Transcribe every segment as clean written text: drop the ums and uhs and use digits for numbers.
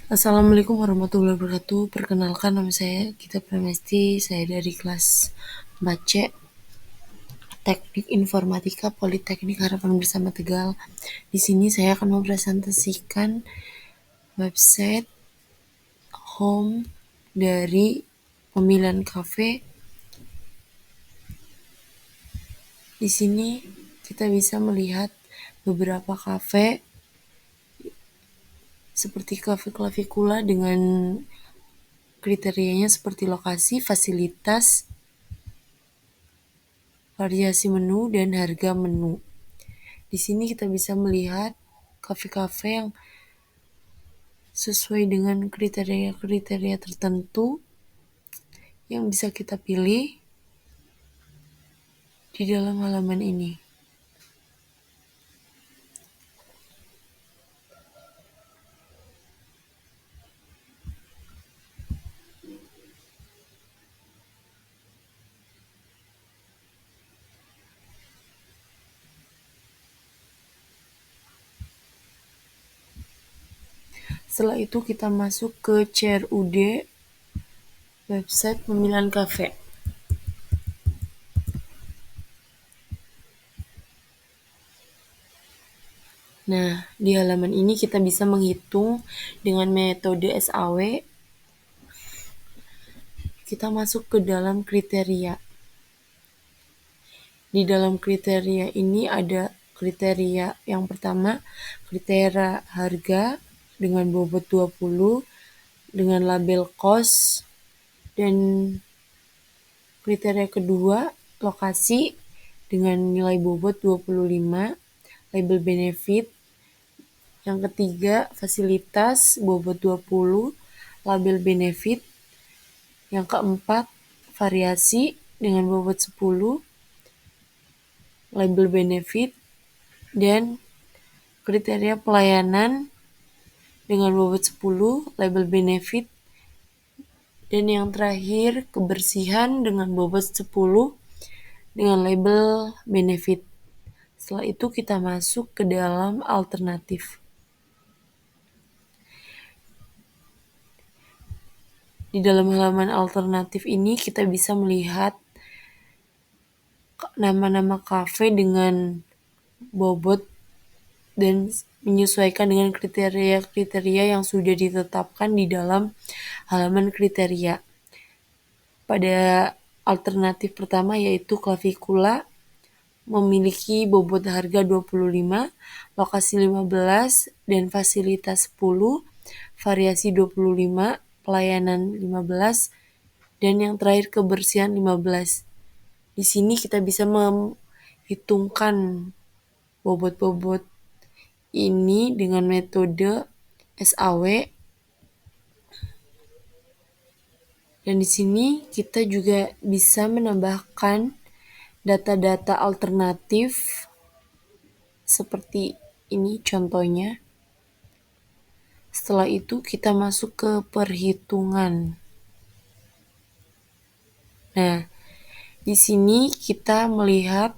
Assalamualaikum warahmatullahi wabarakatuh. Perkenalkan nama saya Gita Pramesti. Saya dari kelas 4C Teknik Informatika Politeknik Harapan Bersama Tegal. Di sini saya akan mempresentasikan website home dari pemilihan kafe. Di sini kita bisa melihat beberapa kafe seperti kafe Klavikula dengan kriterianya seperti lokasi, fasilitas, variasi menu, dan harga menu. Di sini kita bisa melihat kafe-kafe yang sesuai dengan kriteria-kriteria tertentu yang bisa kita pilih di dalam halaman ini. Setelah itu kita masuk ke CRUD, website pemilihan kafe. Nah, di halaman ini kita bisa menghitung dengan metode SAW. Kita masuk ke dalam kriteria. Di dalam kriteria ini ada kriteria yang pertama, kriteria harga dengan bobot 20 dengan label cost, dan kriteria kedua lokasi dengan nilai bobot 25, label benefit. Yang ketiga fasilitas bobot 20, label benefit. Yang keempat variasi dengan bobot 10, label benefit. Dan kriteria pelayanan dengan bobot 10, label benefit. Dan yang terakhir kebersihan dengan bobot 10 dengan label benefit. Setelah itu kita masuk ke dalam alternatif. Di dalam halaman alternatif ini kita bisa melihat nama-nama kafe dengan bobot dan menyesuaikan dengan kriteria-kriteria yang sudah ditetapkan di dalam halaman kriteria. Pada alternatif pertama yaitu Klavikula memiliki bobot harga 25, lokasi 15, dan fasilitas 10, variasi 25, pelayanan 15, dan yang terakhir kebersihan 15. Di sini kita bisa menghitungkan bobot-bobot ini dengan metode SAW. Dan di sini kita juga bisa menambahkan data-data alternatif seperti ini contohnya. Setelah itu kita masuk ke perhitungan. Nah, di sini kita melihat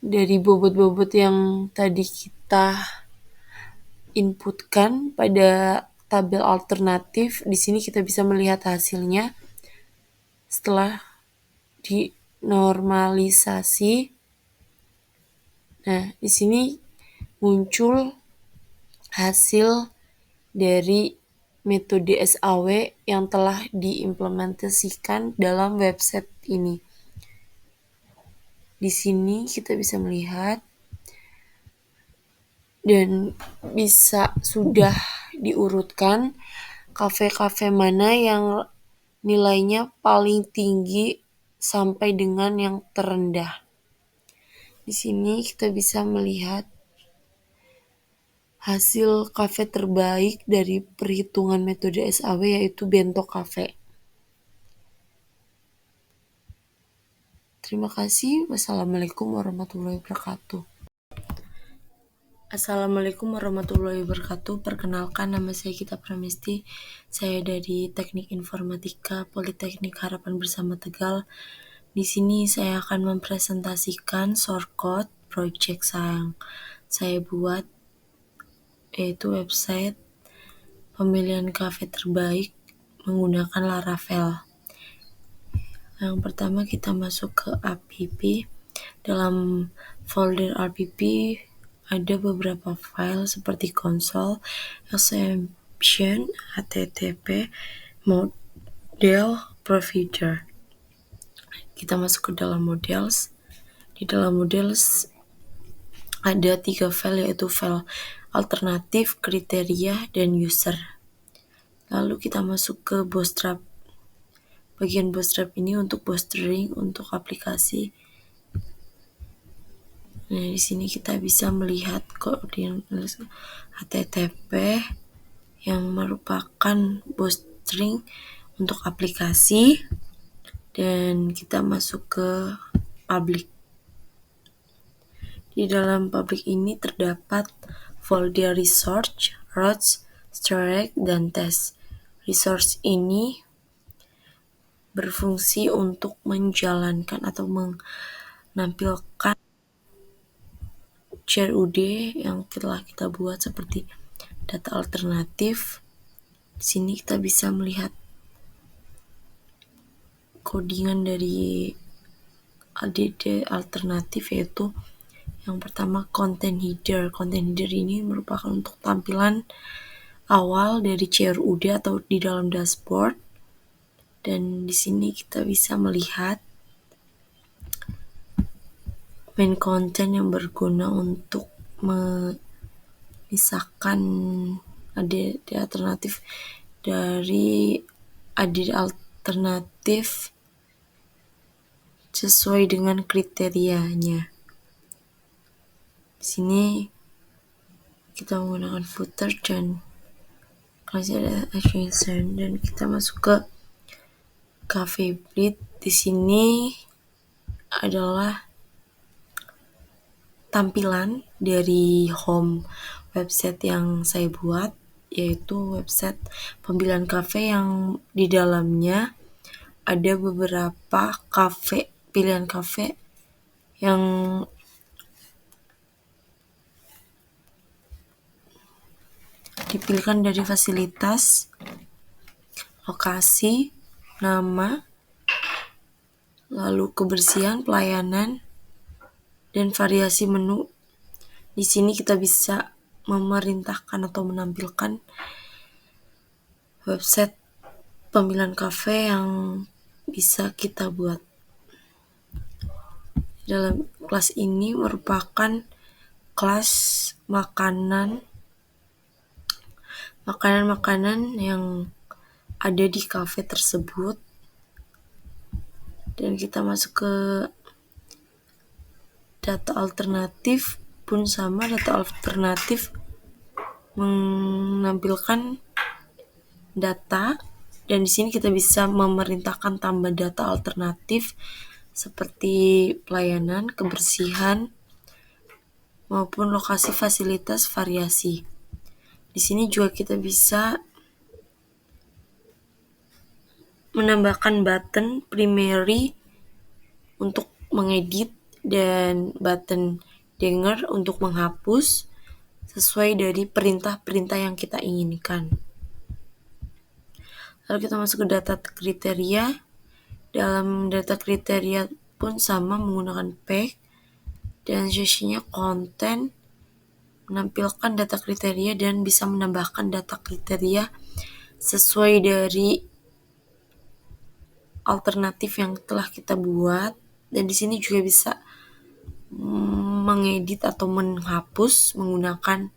dari bobot-bobot yang tadi kita inputkan pada tabel alternatif. Di sini kita bisa melihat hasilnya setelah dinormalisasi. Nah, di sini muncul hasil dari metode SAW yang telah diimplementasikan dalam website ini. Di sini kita bisa melihat dan bisa sudah diurutkan kafe-kafe mana yang nilainya paling tinggi sampai dengan yang terendah. Di sini kita bisa melihat hasil kafe terbaik dari perhitungan metode SAW yaitu Bento Cafe. Terima kasih. Wassalamualaikum warahmatullahi wabarakatuh. Assalamualaikum warahmatullahi wabarakatuh. Perkenalkan nama saya Gita Pramesti. Saya dari Teknik Informatika Politeknik Harapan Bersama Tegal. Di sini saya akan mempresentasikan shortcode project yang saya buat, yaitu website pemilihan cafe terbaik menggunakan Laravel. Yang pertama kita masuk ke app. Dalam folder app ada beberapa file seperti console, exception, http, model, provider. Kita masuk ke dalam models. Di dalam models ada 3 file, yaitu file alternatif, kriteria, dan user. Lalu kita masuk ke bootstrap. Bagian bootstrap ini untuk bootstrapping untuk aplikasi. Nah, di sini kita bisa melihat koordinat HTTP yang merupakan bootstrapping untuk aplikasi, dan kita masuk ke public. Di dalam public ini terdapat folder resource, routes, storage, dan test. Resource ini berfungsi untuk menjalankan atau menampilkan CRUD yang telah kita buat seperti data alternatif. Di sini kita bisa melihat codingan dari ADD alternatif, yaitu yang pertama content header. Content header ini merupakan untuk tampilan awal dari CRUD atau di dalam dashboard. Dan di sini kita bisa melihat main content yang berguna untuk memisahkan ADD alternatif dari ADD alternatif sesuai dengan kriterianya. Di sini kita menggunakan footer dan classification, dan kita masuk ke Cafe Bleed. Di sini adalah tampilan dari home website yang saya buat, yaitu website pemilihan cafe yang di dalamnya ada beberapa cafe, pilihan cafe yang dipilihkan dari fasilitas, lokasi, nama, lalu kebersihan, pelayanan, dan variasi menu. Di sini kita bisa memerintahkan atau menampilkan website pemilihan cafe yang bisa kita buat. Dalam kelas ini merupakan kelas makanan yang ada di cafe tersebut. Dan kita masuk ke data alternatif pun sama. Data alternatif menampilkan data, dan di sini kita bisa memerintahkan tambah data alternatif seperti pelayanan, kebersihan, maupun lokasi, fasilitas, variasi. Di sini juga kita bisa menambahkan button primary untuk mengedit dan button dinger untuk menghapus sesuai dari perintah-perintah yang kita inginkan. Lalu kita masuk ke data kriteria. Dalam data kriteria pun sama menggunakan page, dan sesinya konten, menampilkan data kriteria dan bisa menambahkan data kriteria sesuai dari alternatif yang telah kita buat. Dan di sini juga bisa mengedit atau menghapus menggunakan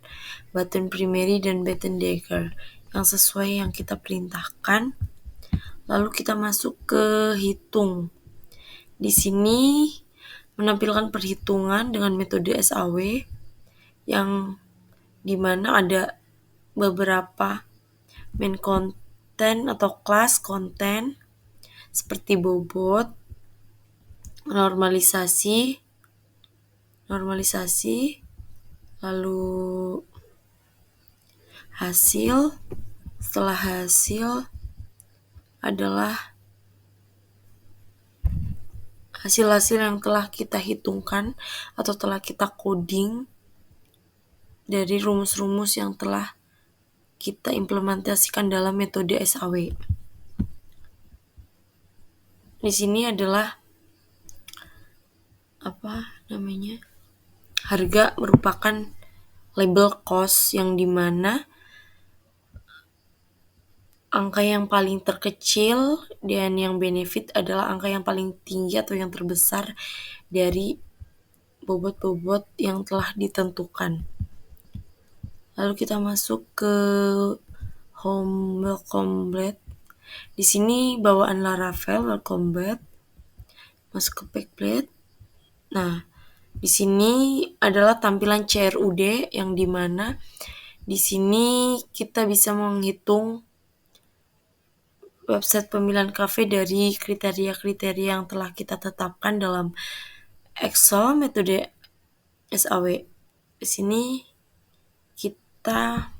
button primary dan button dagger yang sesuai yang kita perintahkan. Lalu kita masuk ke hitung. Di sini menampilkan perhitungan dengan metode SAW yang dimana ada beberapa main content atau kelas konten seperti bobot, normalisasi, lalu hasil. Setelah hasil adalah hasil-hasil yang telah kita hitungkan atau telah kita coding dari rumus-rumus yang telah kita implementasikan dalam metode SAW. Di sini adalah harga merupakan label cost yang dimana angka yang paling terkecil dan yang benefit adalah angka yang paling tinggi atau yang terbesar dari bobot-bobot yang telah ditentukan. Lalu kita masuk ke home welcome blade. Di sini bawaan Laravel welcome blade masuk ke backplate. Nah, di sini adalah tampilan CRUD yang dimana di sini kita bisa menghitung website pemilihan kafe dari kriteria-kriteria yang telah kita tetapkan dalam Excel metode SAW. Di sini kita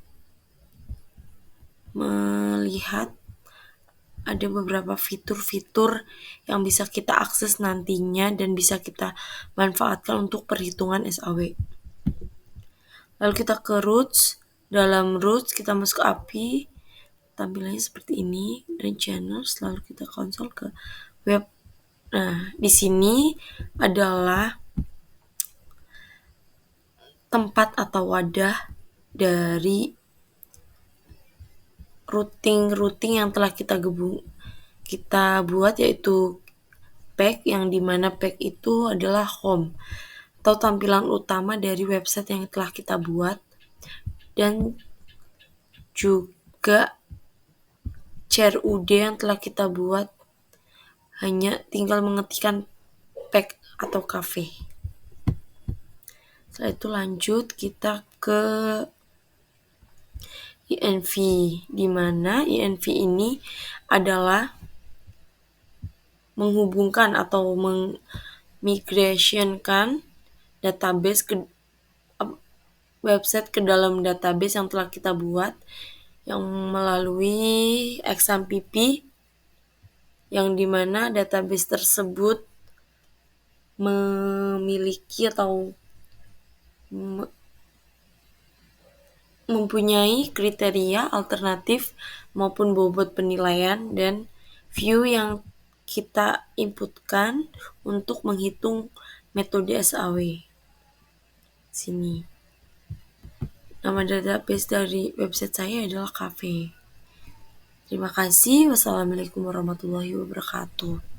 melihat ada beberapa fitur-fitur yang bisa kita akses nantinya dan bisa kita manfaatkan untuk perhitungan SAW. Lalu kita ke roots. Dalam roots kita masuk ke API. Tampilannya seperti ini, dan channels, lalu kita konsol ke web. Nah, di sini adalah tempat atau wadah dari routing yang telah kita buat, yaitu page, yang dimana page itu adalah home atau tampilan utama dari website yang telah kita buat, dan juga CRUD yang telah kita buat, hanya tinggal mengetikkan page atau cafe. Setelah itu lanjut kita ke INV, di mana INV ini adalah menghubungkan atau memigrationkan database ke website ke dalam database yang telah kita buat, yang melalui XMPP, yang dimana database tersebut memiliki atau mempunyai kriteria alternatif maupun bobot penilaian dan view yang kita inputkan untuk menghitung metode SAW. Sini. Nama database dari website saya adalah Cafe. Terima kasih. Wassalamualaikum warahmatullahi wabarakatuh.